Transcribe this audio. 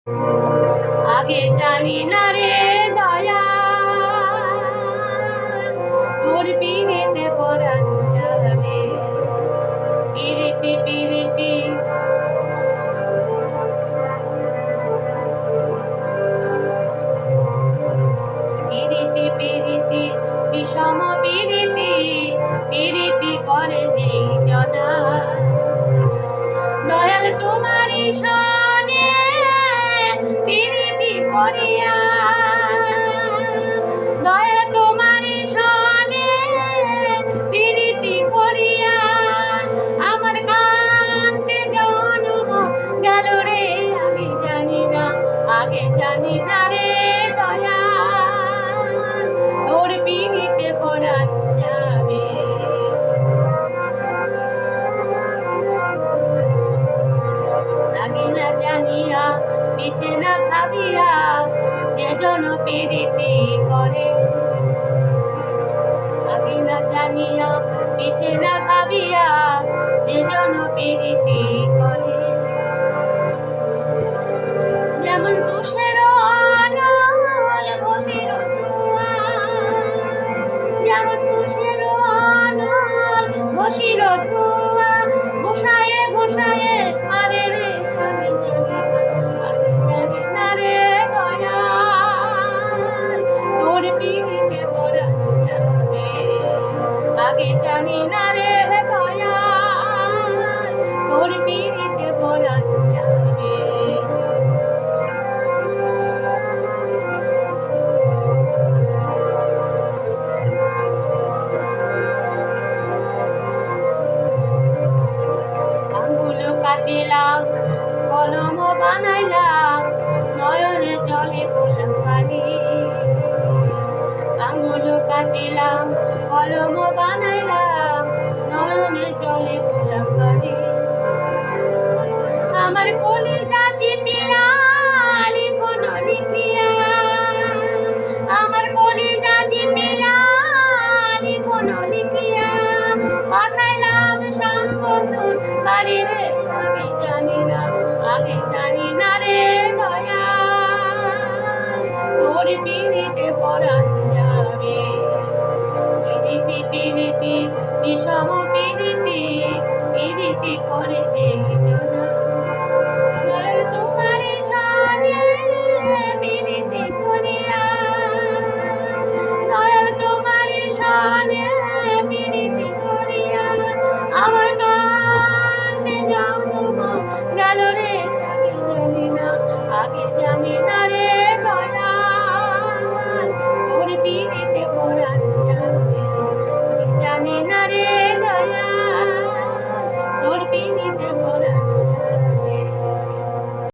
আগে জানি না রে দয়া তোর পিড়িতে পরাণ যাবে পিড়িতি পিড়িতি পিড়িতি পিড়িতি বিষম পিড়িতি পিড়িতি করে যেই জনা দয়াল তোমারই সনে পিড়িতি করিয়া দয়াল তোমারই সনে পিড়িতি করিয়া আমার কান্তে জন্ম গেল রে আগে জানি না রে দয়া তোর পিড়িতে পরাণ যাবে আগে না জানিয়া পিছে না ভাবিয়া যে জন পিড়িতি করে আগে না জানিয়া পিছে না ভাবিয়া যে জন পিড়িতি করে যেমন তুষের অনল বসির ধোঁয়া যেমন তুষের অনল বসির ধোঁয়া ঘোষায়ে ঘোষায়ে আরে রে আমি জানি না রে দয়াল তোর পিড়িতে পরাণ যাবে আগে জানি না